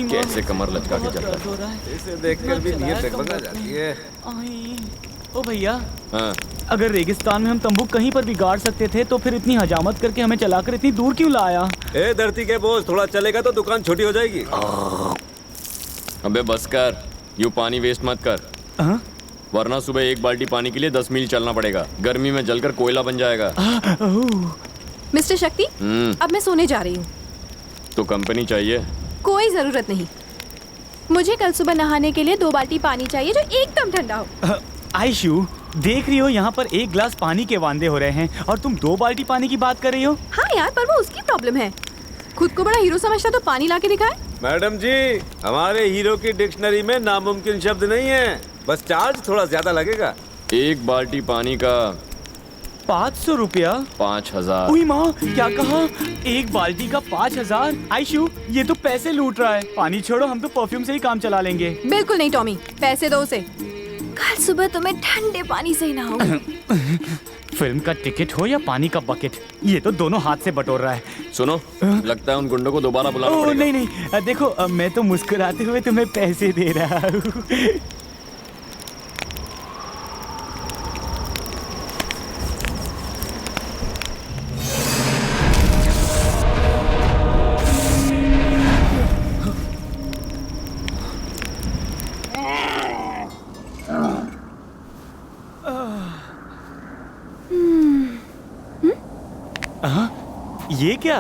कैसे कमर लटका के चलता है। इसे देखकर भी नीयत डगमगा जाती है। ओ भैया, हाँ। अगर रेगिस्तान में हम तंबू कहीं पर भी गाड़ सकते थे तो फिर इतनी हजामत करके हमें चलाकर इतनी दूर क्यों लाया? ए धरती के बोझ, थोड़ा चलेगा तो दुकान छोटी हो जाएगी। अबे बस कर, यूं पानी वेस्ट मत कर। वरना सुबह 1 बाल्टी पानी के लिए 10 मील चलना पड़ेगा। गर्मी में जलकर कोयला बन जाएगा। मिस्टर शक्ति, अब मैं सोने जा रही हूँ। तो कंपनी चाहिए? कोई जरूरत नहीं। मुझे कल सुबह नहाने के लिए 2 बाल्टी पानी चाहिए जो एकदम ठंडा हो। आयशु, देख रही हो यहाँ पर 1 गिलास पानी के वांदे हो रहे हैं और तुम 2 बाल्टी पानी की बात कर रही हो। हाँ यार, पर वो उसकी प्रॉब्लम है। खुद को बड़ा हीरो समझता तो पानी ला के दिखाए। मैडम जी, हमारे हीरो की डिक्शनरी में नामुमकिन शब्द नहीं है, बस चार्ज थोड़ा ज्यादा लगेगा। 1 बाल्टी पानी का 500 रुपया? 5000। उई माँ, क्या कहा? 1 बाल्टी का 5000? आयशु, ये तो पैसे लूट रहा है। पानी छोड़ो, हम तो परफ्यूम से ही काम चला लेंगे। बिल्कुल नहीं टॉमी, पैसे दो उसे। कल सुबह तुम्हें ठंडे पानी से ही नहाऊं। फिल्म का टिकट हो या पानी का बकेट, ये तो दोनों हाथ से बटोर रहा है। सुनो, लगता है उन गुंडों को दोबारा बुलाना पड़ेगा। नहीं नहीं, देखो मैं तो मुस्कुराते हुए तुम्हें पैसे दे रहा हूँ। ये क्या?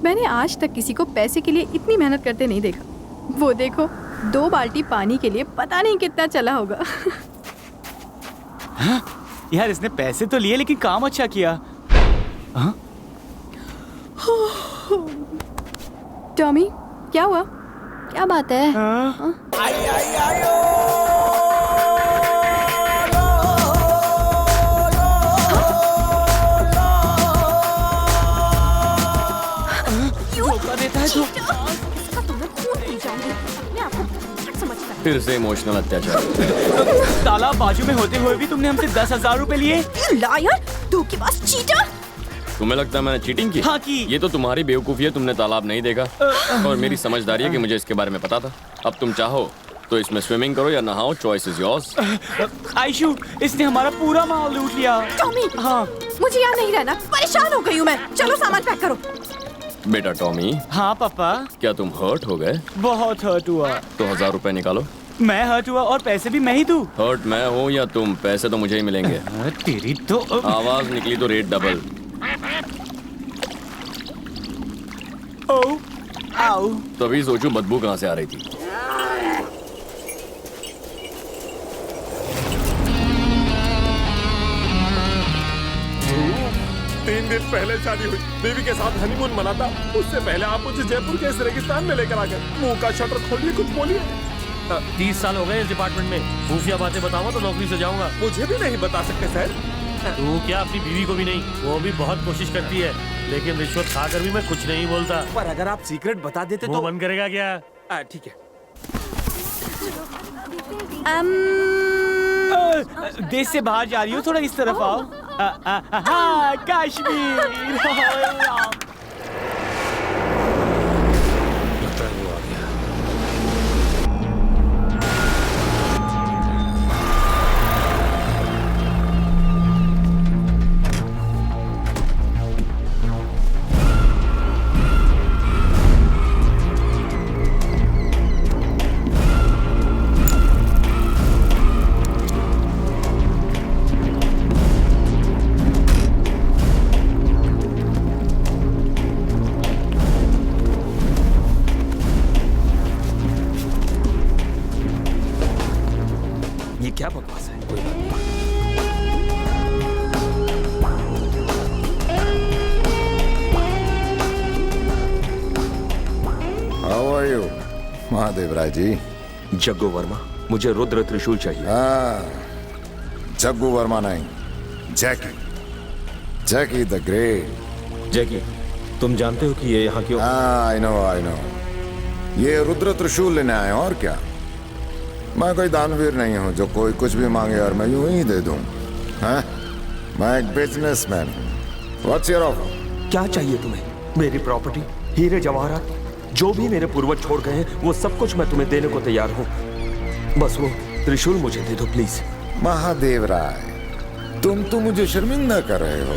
मैंने आज तक किसी को पैसे के लिए इतनी मेहनत करते नहीं देखा। वो देखो, 2 बाल्टी पानी के लिए पता नहीं कितना चला होगा। हाँ? यार, इसने पैसे तो लिए लेकिन काम अच्छा किया। हाँ? टॉमी, क्या हुआ? क्या बात है? हाँ? फिर से इमोशनल अत्याचार। तालाब बाजू में होते हुए भी तुमने हमसे 10,000 रुपए लिए? लायर, धोखेबाज, चीटर। तुम्हें लगता है मैंने चीटिंग की? हाँ की। ये तो तुम्हारी बेवकूफी है, तुमने तालाब नहीं देखा। और मेरी समझदारी है कि मुझे इसके बारे में पता था। अब तुम चाहो तो इसमें स्विमिंग करो या नहाओ, चॉइस इज योर्स। आयशु, इसने हमारा पूरा माल लूट लिया। टॉमी, हाँ, मुझे यहाँ नहीं रहना, परेशान हो गई हूँ मैं। चलो सामान पैक करो। बेटा टॉमी। हाँ पापा। क्या तुम हर्ट हो गए? बहुत हर्ट हुआ। तो 1000 रुपए निकालो। मैं हर्ट हुआ और पैसे भी मैं ही दूं? हर्ट मैं हूँ या तुम, पैसे तो मुझे ही मिलेंगे। तेरी तो आवाज निकली तो रेट डबल। ओ, आओ। तभी सोचूं बदबू कहाँ से आ रही थी। 3 दिन पहले शादी हुई, बीवी के साथ हनीमून मनाता। उससे पहले आप मुझे जयपुर के इस रेगिस्तान में लेकर आ गए। मुंह का शटर खोलिए, कुछ बोलिए। 30 साल हो गए इस डिपार्टमेंट में। खुफिया बातें बताऊंगा तो नौकरी से जाऊंगा। मुझे भी नहीं बता सकते सर। तू क्या, अपनी बीवी को भी नहीं? वो भी बहुत कोशिश करती है, लेकिन रिश्वत खाकर भी मैं कुछ नहीं बोलता। पर अगर आप सीक्रेट बता देते वो तो बंद करेगा क्या? ठीक है। देश से बाहर जा रही हो, थोड़ा इस तरफ आओ। हाँ, कश्मीर। क्या बकवास है? How are you, Mahadev Rai ji? Jaggu Verma, मुझे रुद्र त्रिशूल चाहिए। जग्गू वर्मा नहीं, जैकी, जैकी द ग्रेट। जैकी, तुम जानते हो कि ये यहाँ क्यों? I know. ये रुद्र त्रिशूल लेने आए, और क्या? मैं कोई दानवीर नहीं हूँ जो कोई कुछ भी मांगे और मैं यूं ही दे दूं। हाँ? मैं एक बिजनेसमैन हूँ। What's your offer? क्या चाहिए तुम्हें? मेरी प्रॉपर्टी, हीरे जवाहरात, जो भी मेरे पूर्वज छोड़ गए हैं वो सब कुछ मैं तुम्हें देने को तैयार हूँ। बस वो त्रिशूल मुझे दे दो प्लीज। महादेव राय, तुम तो मुझे शर्मिंदा कर रहे हो,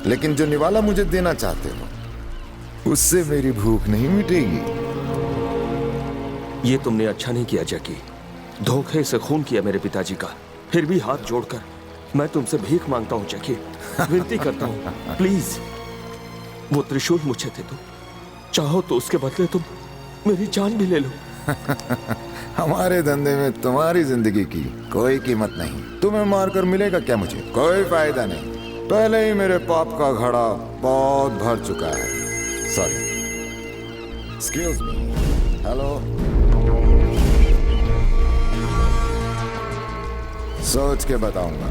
लेकिन जो निवाला मुझे देना चाहते हो उससे मेरी भूख नहीं मिटेगी। ये तुमने अच्छा नहीं किया जैकी। धोखे से खून किया मेरे पिताजी का। फिर भी हाथ जोड़कर मैं तुमसे भीख मांगता हूँ जैकी, विनती करता हूँ प्लीज वो त्रिशूल मुझे दे दो। चाहो तो उसके बदले तुम मेरी जान भी ले लो। हमारे धंधे में तुम्हारी जिंदगी की कोई कीमत नहीं। तुम्हें मारकर मिलेगा क्या मुझे? कोई फायदा नहीं। पहले ही मेरे पाप का घड़ा बहुत भर चुका है। Sorry, excuse me. हेलो, सोच के बताऊंगा।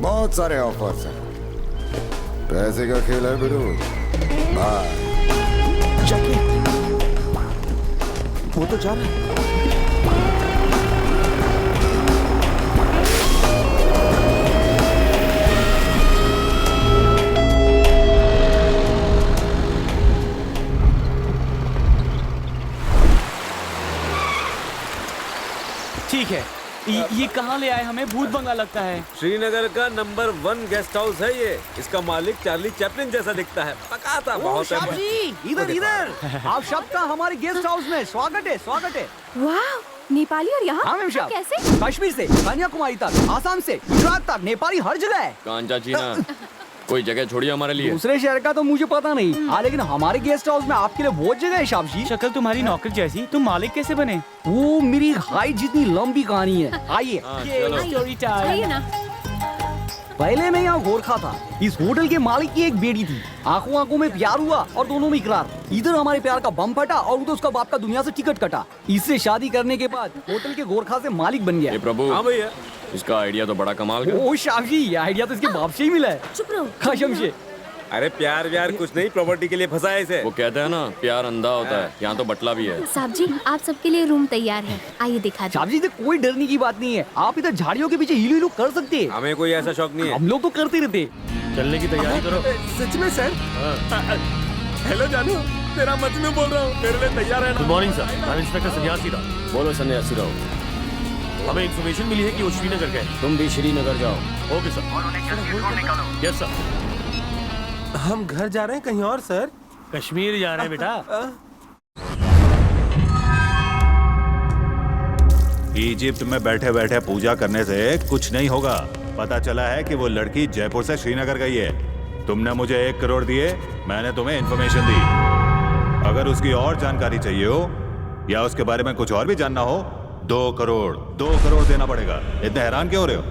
बहुत सारे ऑफर्स हैं। पैसे का खेल है बिरू। बाय। जैकी, वो तो जा रहा है। ठीक है, ये कहाँ ले आए हमें? भूत बंगला लगता है। श्रीनगर का नंबर 1 गेस्ट हाउस है ये। इसका मालिक चार्ली चैपलिन जैसा दिखता है। पका था बहुत है। इधर इधर आप सबका हमारे गेस्ट हाउस में स्वागत है, स्वागत है। वाह, नेपाली और यहाँ? हाँ मैम साहब। कैसे? कश्मीर से कन्याकुमारी तक, आसाम से गुजरात तक, नेपाली हर जगह है। कांचा चीना, कोई जगह छोड़िए हमारे लिए। दूसरे शहर का तो मुझे पता नहीं, हाँ लेकिन हमारे गेस्ट हाउस में आपके लिए बहुत जगह है साहब जी। शक्ल तुम्हारी नौकर जैसी, तुम मालिक कैसे बने? वो मेरी हाइट जितनी लंबी कहानी है। आइए। Story time. आइए ना। पहले मैं यहाँ गोरखा था। इस होटल के मालिक की एक बेटी थी। आंखों आंखों में प्यार हुआ और दोनों में इकरार। इधर हमारे प्यार का बम फटा और उधर उसका बाप का दुनिया से टिकट कटा। इससे शादी करने के बाद होटल के गोरखा से मालिक बन गया। हे प्रभु, हाँ भैया, इसका आइडिया तो बड़ा कमाल का। ओ साहब जी, ये आइडिया तो इसके बाप से ही मिला है। चुप रहो। कसम से। अरे प्यार व्यार कुछ नहीं, प्रॉपर्टी के लिए फंसा है इसे। वो कहते हैं ना, प्यार अंधा होता है। यहाँ तो बटला भी है। साहब जी, आप सबके लिए रूम तैयार है, आइए दिखा दो। साहब जी, इसे कोई डरने की बात नहीं है। आप इधर झाड़ियों के पीछे हिलू हिलू कर सकते हैं। हमें कोई ऐसा शौक नहीं है। हम लोग तो करते रहते। चलने की तैयारी करो। सच में सर? हेलो जानू, तेरा मजनू बोल रहा हूँ। मेरे लिए तैयार है ना? गुड मॉर्निंग सर, मैं इंस्पेक्टर सन्यासी राव। बोलो सन्यासी राव। हमें इन्फॉर्मेशन मिली है कि वो श्रीनगर गए। तुम भी श्रीनगर जाओ। Okay sir. Yes sir. हम घर जा रहे हैं कहीं और सर। कश्मीर जा रहे हैं बेटा। इजिप्ट में बैठे बैठे पूजा करने से कुछ नहीं होगा। पता चला है कि वो लड़की जयपुर से श्रीनगर गई है। तुमने मुझे 1 करोड़ दिए, मैंने तुम्हें इन्फॉर्मेशन दी। अगर उसकी और जानकारी चाहिए हो या उसके बारे में कुछ और भी जानना हो, 2 करोड़ देना पड़ेगा। इतने हैरान क्यों हो रहे हो?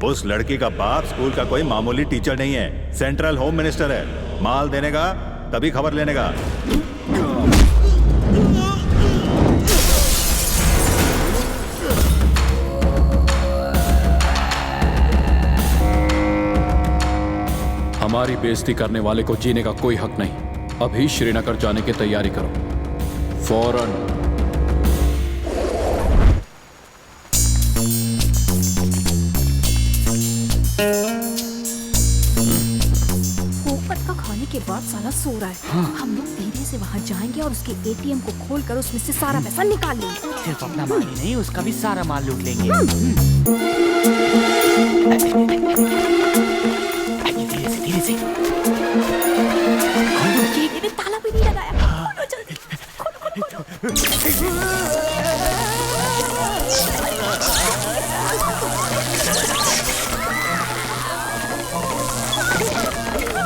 उस लड़की का बाप स्कूल का कोई मामूली टीचर नहीं है, सेंट्रल होम मिनिस्टर है। माल देने का तभी खबर लेने का। हमारी बेइज्जती करने वाले को जीने का कोई हक नहीं। अभी श्रीनगर जाने की तैयारी करो, फौरन। पोपट का खाने के बाद साला सो रहा है। हम लोग धीरे से वहाँ जाएंगे और उसके एटीएम को खोलकर उसमें से सारा पैसा निकाल लेंगे। सिर्फ अपना माल ही नहीं, उसका भी सारा माल लूट लेंगे। धीरे से। ताला भी नहीं लगाया। खोलो जल्दी, खोलो।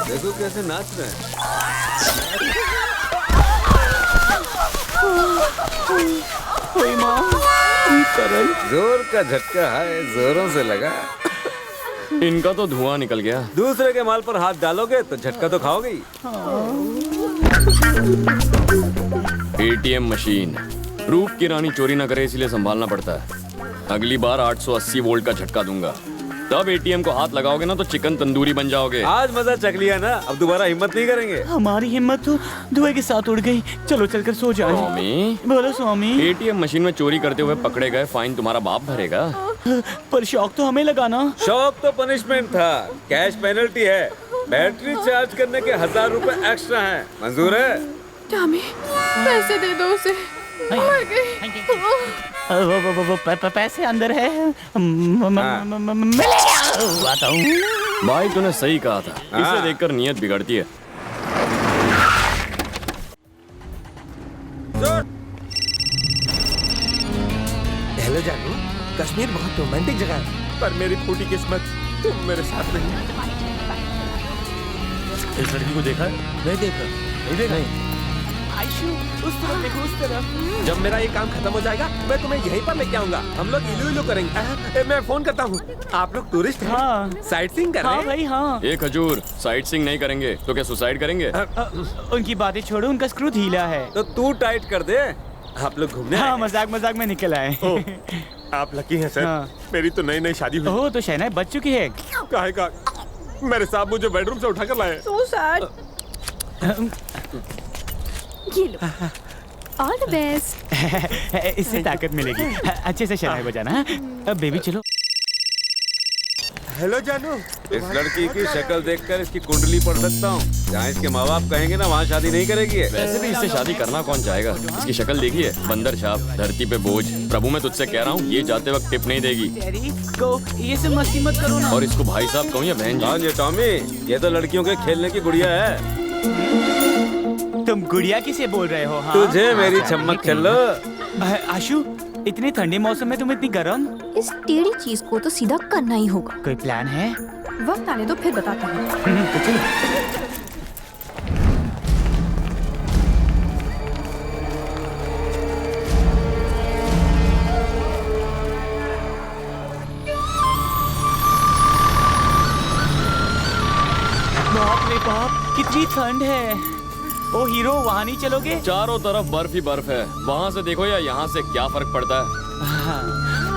देखो कैसे नाच रहे हैं। जोर का झटका है, जोरों से लगा। इनका तो धुआं निकल गया। दूसरे के माल पर हाथ डालोगे तो झटका तो खाओगे ही। एटीएम मशीन रूप की रानी चोरी न करे, इसलिए संभालना पड़ता है। अगली बार 880 वोल्ट का झटका दूंगा। तब एटीएम को हाथ लगाओगे ना तो चिकन तंदूरी बन जाओगे। आज मजा चख लिया ना, अब दोबारा हिम्मत नहीं करेंगे। हमारी हिम्मत तो धुएं के साथ उड़ गई। चलो चलकर सो जाए। स्वामी, बोलो स्वामी। एटीएम मशीन में चोरी करते हुए पकड़े गए, फाइन तुम्हारा बाप भरेगा। पर शौक तो हमें लगाना। शौक तो पनिशमेंट था, कैश पेनल्टी है। बैटरी चार्ज करने के 1000 रुपए एक्स्ट्रा हैं। मंजूर है? टॉमी, पैसे दे दो उसे। मर गई। वो पैसे अंदर है। मिलेगा। आता हूँ। भाई तूने सही कहा था, इसे देखकर नीयत बिगड़ती है। हेलो जानू, कश्मीर बहुत रोमांटिक जगह है, पर मेरी खोटी किस्मत तुम मेरे साथ नहीं। इस लड़की को देखा है? नहीं देखा। नहीं देखा? आयशु, उस तरफ देखो, उस तरफ। जब मेरा ये काम खत्म हो जाएगा मैं तुम्हें यहीं पर लेके आऊंगा। हम लोग इलू इलू करेंगे। मैं फोन करता हूँ। आप लोग टूरिस्ट हैं? हाँ। साइट सीइंग कर रहे हैं? हाँ भाई हाँ। एक खजूर, साइट सीइंग नहीं करेंगे तो क्या सुसाइड करेंगे? उनकी बातें छोड़ो, उनका स्क्रू ढीला है। तो तू टाइट कर दे। आप लोग घूमने हाँ, मजाक मजाक में निकल आए। आप लकी हैं सर। हाँ। मेरी तो नई नई शादी हुई। ओह, तो शहनाई बच चुकी है। काहे का? मेरे साहब मुझे बेडरूम से उठाकर लाए। So sad. ये लो। All the best. इससे ताकत मिलेगी। अच्छे से शहनाई बजाना। अब बेबी चलो। हेलो जानू। इस लड़की की शक्ल देखकर इसकी कुंडली पढ़ सकता हूँ। जहाँ इसके माँ बाप कहेंगे ना, वहाँ शादी नहीं करेगी। वैसे भी इससे शादी करना कौन चाहेगा? इसकी शक्ल देखिए, बंदर छाप, धरती पे बोझ। प्रभु मैं तुझसे कह रहा हूँ, ये जाते वक्त टिप नहीं देगी। को ये सब मस्ती मत करो ना। और इसको भाई साहब कहूँ या बहन जी? हाँ ये टॉमी, ये तो लड़कियों के खेलने की गुड़िया है। तुम गुड़िया किसे बोल रहे हो? हाँ? तुझे मेरी चम्मक चलो। आशु, इतने ठंडे मौसम में तुम इतनी गर्म? इस टेढ़ी चीज को तो सीधा करना ही होगा। कोई प्लान है? वक्त आने दो, फिर बताती हूँ। तो चलो। बाप रे बाप, कितनी ठंड है। ओ हीरो, वहाँ नहीं चलोगे? चारों तरफ बर्फ ही बर्फ है। वहाँ से देखो या यहाँ से, क्या फर्क पड़ता है?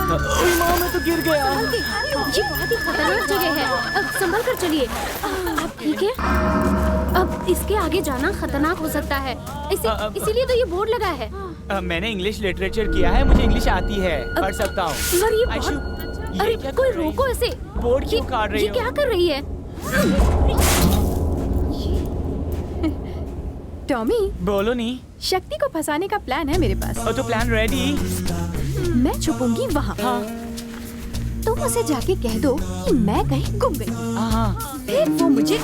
माँ, मैं तो गिर गया। ये बहुत ही खतरनाक जगह है। अब संभल कर चलिए। अब ठीक है? अब इसके आगे जाना खतरनाक हो सकता है। इसीलिए तो ये बोर्ड लगा है। मैंने इंग्लिश लिटरेचर किया है, मुझे इंग्लिश आती है, पढ़ सकता हूँ। अरे ये बहुत... अरे कोई रोको इसे। बोर्ड क्यों काट रही हो? ये क्या कर रही है? टॉमी, बोलो नहीं। शक्ति को फंसाने का प्लान है मेरे पास। और तो प्लान रेडी। मैं छुपूंगी वहाँ। हाँ। तुम उसे जाके कह दो कि मैं कहीं गुम गई। हाँ। फिर वो मुझे